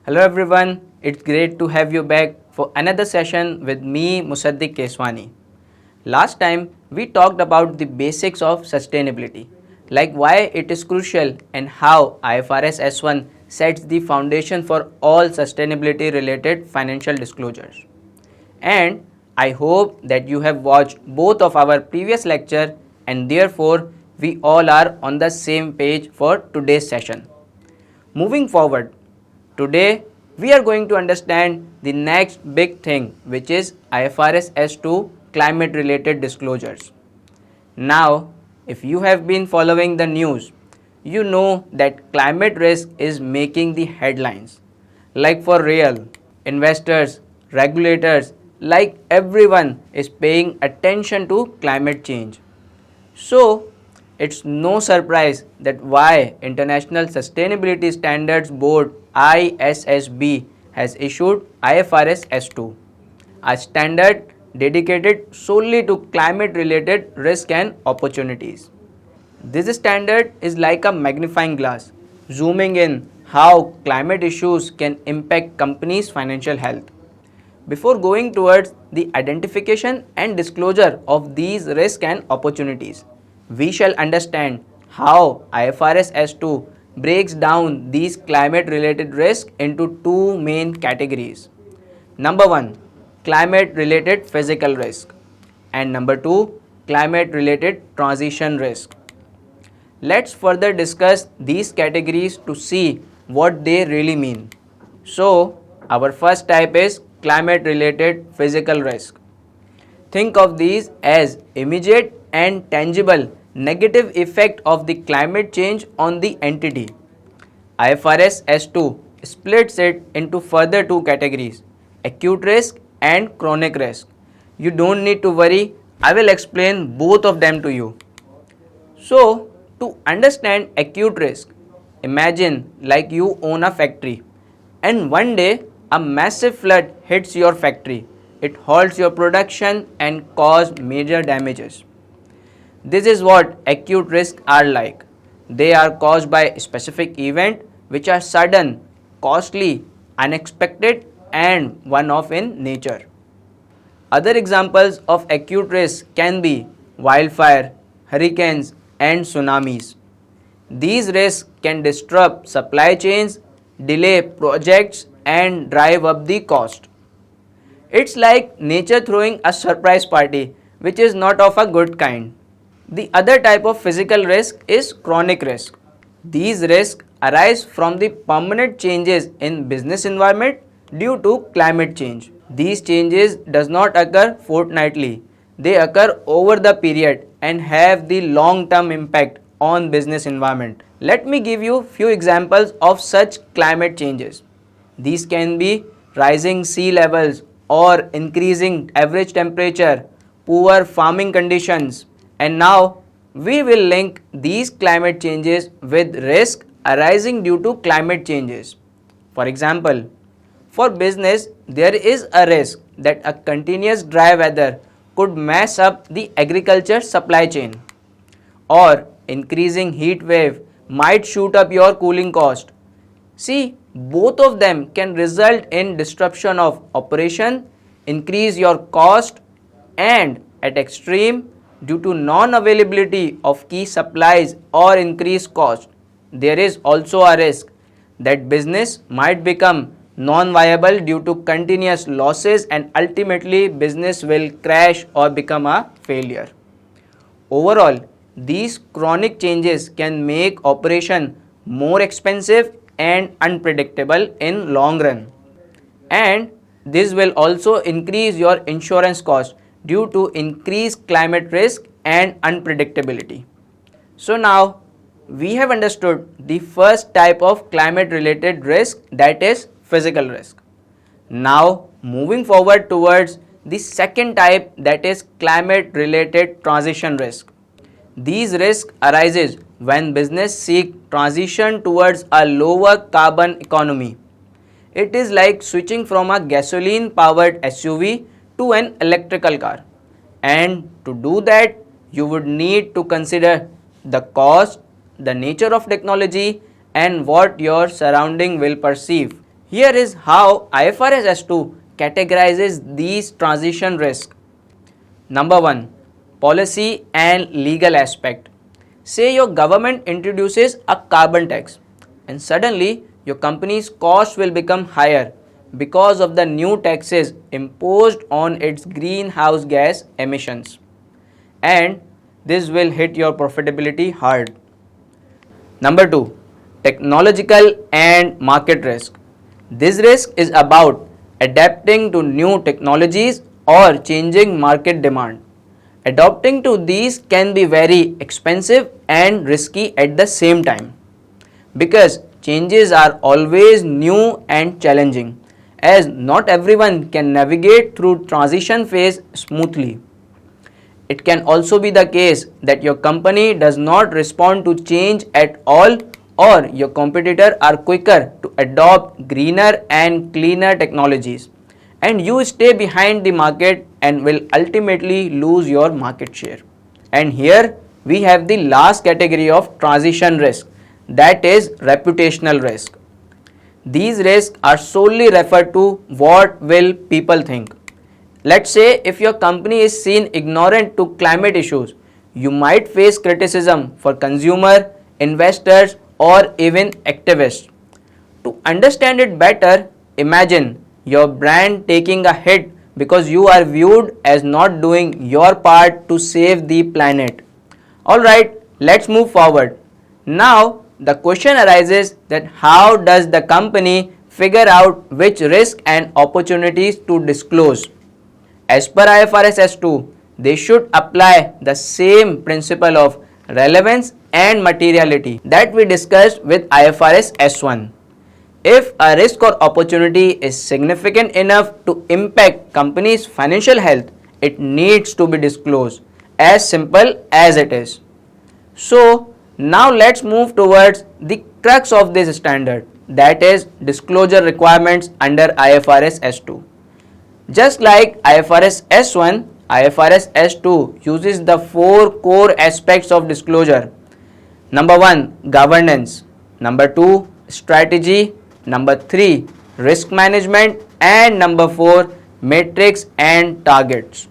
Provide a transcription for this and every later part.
Hello everyone, it's great to have you back for another session with me Musaddiq Keswani. Last time we talked about the basics of sustainability, like why it is crucial and how IFRS S1 sets the foundation for all sustainability related financial disclosures. And I hope that you have watched both of our previous lecture and therefore we all are on the same page for today's session. Moving forward, today we are going to understand the next big thing, which is IFRS S2 climate related disclosures. Now, if you have been following the news, you know that climate risk is making the headlines. Like for real, investors, regulators, like everyone is paying attention to climate change. So, it's no surprise that why International Sustainability Standards Board ISSB has issued IFRS S2, a standard dedicated solely to climate related risk and opportunities. This standard is like a magnifying glass, zooming in how climate issues can impact companies' financial health. Before going towards the identification and disclosure of these risks and opportunities, we shall understand how IFRS S2 breaks down these climate related risks into two main categories. Number 1, climate related physical risk, and number 2, climate related transition risk. Let's further discuss these categories to see what they really mean. So, our first type is climate related physical risk. Think of these as immediate and tangible negative effect of the climate change on the entity. IFRS S2 splits it into further two categories, acute risk and chronic risk. You don't need to worry, I will explain both of them to you. So, to understand acute risk, imagine like you own a factory and one day a massive flood hits your factory. It halts your production and causes major damages. This is what acute risks are like. They are caused by specific events which are sudden, costly, unexpected and one-off in nature. Other examples of acute risk can be wildfire, hurricanes and tsunamis. These risks can disrupt supply chains, delay projects and drive up the cost. It's like nature throwing a surprise party which is not of a good kind. The other type of physical risk is chronic risk. These risks arise from the permanent changes in business environment due to climate change. These changes does not occur fortnightly. They occur over the period and have the long-term impact on business environment. Let me give you few examples of such climate changes. These can be rising sea levels or increasing average temperature, poor farming conditions, and now we will link these climate changes with risk arising due to climate changes. For example, for business, there is a risk that a continuous dry weather could mess up the agriculture supply chain, or increasing heat wave might shoot up your cooling cost. See, both of them can result in disruption of operation, increase your cost, and at extreme, due to non-availability of key supplies or increased cost, there is also a risk that business might become non-viable due to continuous losses and ultimately business will crash or become a failure. Overall, these chronic changes can make operation more expensive and unpredictable in long run. And this will also increase your insurance cost due to increased climate risk and unpredictability. So now we have understood the first type of climate related risk, that is physical risk. Now moving forward towards the second type, that is climate related transition risk. These risks arises when business seek transition towards a lower carbon economy. It is like switching from a gasoline powered SUV to an electrical car. And to do that, you would need to consider the cost, the nature of technology and what your surrounding will perceive. Here is how IFRS S2 categorizes these transition risks. Number 1. Policy and legal aspect. Say your government introduces a carbon tax and suddenly your company's cost will become higher because of the new taxes imposed on its greenhouse gas emissions, and this will hit your profitability hard. Number 2. Technological and market risk. This risk is about adapting to new technologies or changing market demand. Adopting to these can be very expensive and risky at the same time, because changes are always new and challenging, as not everyone can navigate through transition phase smoothly. It can also be the case that your company does not respond to change at all, or your competitors are quicker to adopt greener and cleaner technologies, and you stay behind the market and will ultimately lose your market share. And here we have the last category of transition risk, that is reputational risk. These risks are solely referred to what will people think. Let's say if your company is seen ignorant to climate issues, you might face criticism for consumer, investors, or even activists. To understand it better, imagine your brand taking a hit because you are viewed as not doing your part to save the planet. Alright, let's move forward. Now, the question arises that how does the company figure out which risk and opportunities to disclose? As per IFRS S2, they should apply the same principle of relevance and materiality that we discussed with IFRS S1. If a risk or opportunity is significant enough to impact company's financial health, it needs to be disclosed, as simple as it is. So, now let's move towards the crux of this standard, that is disclosure requirements under IFRS S2. Just like IFRS S1, IFRS S2 uses the four core aspects of disclosure. Number 1, governance. Number 2, strategy. Number 3, risk management. And number 4, metrics and targets.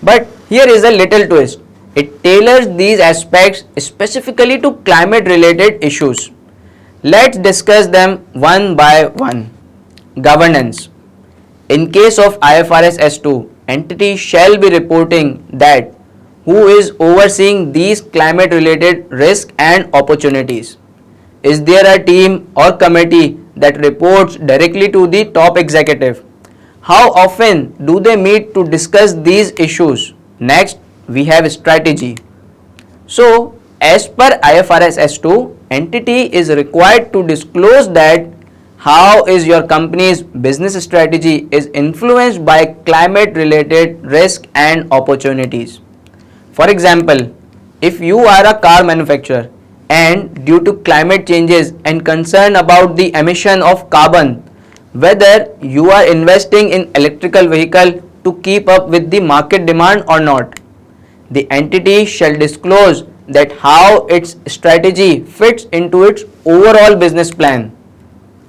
But here is a little twist. It tailors these aspects specifically to climate related issues. Let's discuss them one by one. Governance. In case of IFRS S2, entity shall be reporting that who is overseeing these climate related risks and opportunities. Is there a team or committee that reports directly to the top executive? How often do they meet to discuss these issues? Next, we have strategy. So, as per IFRS S2, entity is required to disclose that how is your company's business strategy is influenced by climate related risk and opportunities. For example, if you are a car manufacturer and due to climate changes and concern about the emission of carbon, whether you are investing in electrical vehicle to keep up with the market demand or not, the entity shall disclose that how its strategy fits into its overall business plan.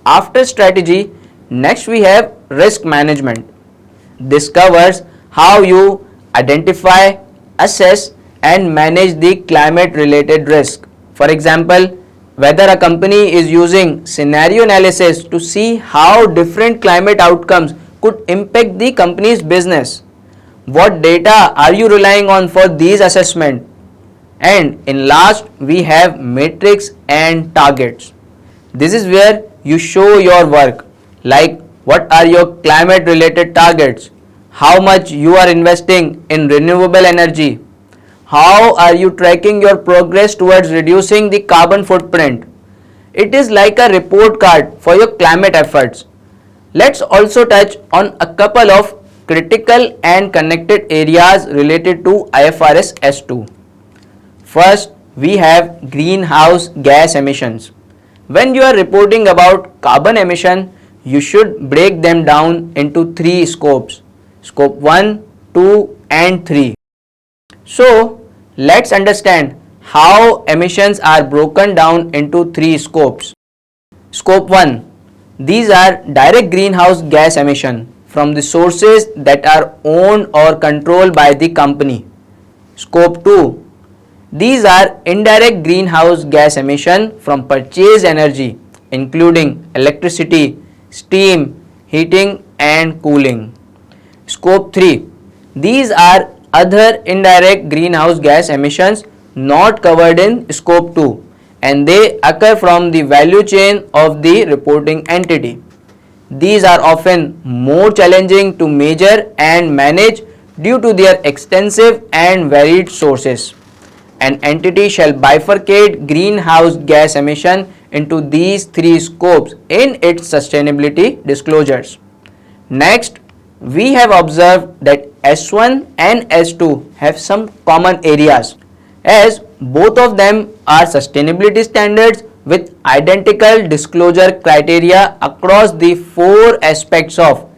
After strategy, next we have risk management. This covers how you identify, assess and manage the climate related risk. For example, whether a company is using scenario analysis to see how different climate outcomes could impact the company's business. What data are you relying on for these assessment? And in last, we have metrics and targets. This is where you show your work, like what are your climate related targets, how much you are investing in renewable energy, how are you tracking your progress towards reducing the carbon footprint. It is like a report card for your climate efforts. Let's also touch on a couple of critical and connected areas related to IFRS S2. First, we have greenhouse gas emissions. When you are reporting about carbon emission, you should break them down into three scopes: scope 1, 2 and 3. So, let's understand how emissions are broken down into three scopes. Scope 1, These are direct greenhouse gas emission from the sources that are owned or controlled by the company. Scope 2. These are indirect greenhouse gas emission from purchased energy including electricity, steam, heating and cooling. Scope 3. These are other indirect greenhouse gas emissions not covered in Scope 2 and they occur from the value chain of the reporting entity. These are often more challenging to measure and manage due to their extensive and varied sources. An entity shall bifurcate greenhouse gas emission into these three scopes in its sustainability disclosures. Next, we have observed that S1 and S2 have some common areas as both of them are sustainability standards with identical disclosure criteria across the four aspects of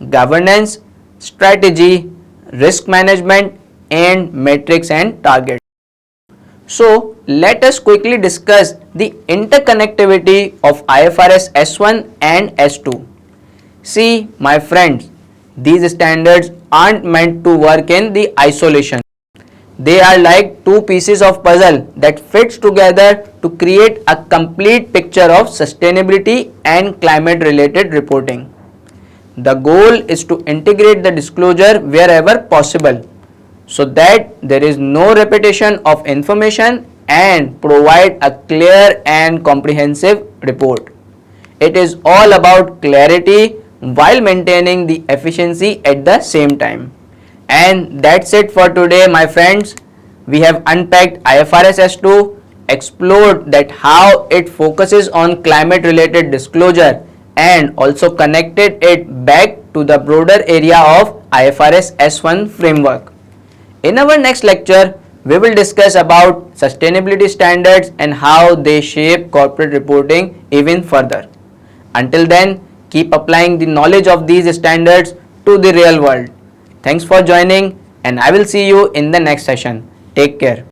governance, strategy, risk management and metrics and targets. So let us quickly discuss the interconnectivity of IFRS S1 and S2. See my friends, these standards aren't meant to work in the isolation. They are like two pieces of puzzle that fits together to create a complete picture of sustainability and climate related reporting. The goal is to integrate the disclosure wherever possible so that there is no repetition of information and provide a clear and comprehensive report. It is all about clarity while maintaining the efficiency at the same time. And that's it for today, my friends. We have unpacked IFRS S2, explored that how it focuses on climate related disclosure and also connected it back to the broader area of IFRS S1 framework. In our next lecture, we will discuss about sustainability standards and how they shape corporate reporting even further. Until then, keep applying the knowledge of these standards to the real world. Thanks for joining and I will see you in the next session. Take care.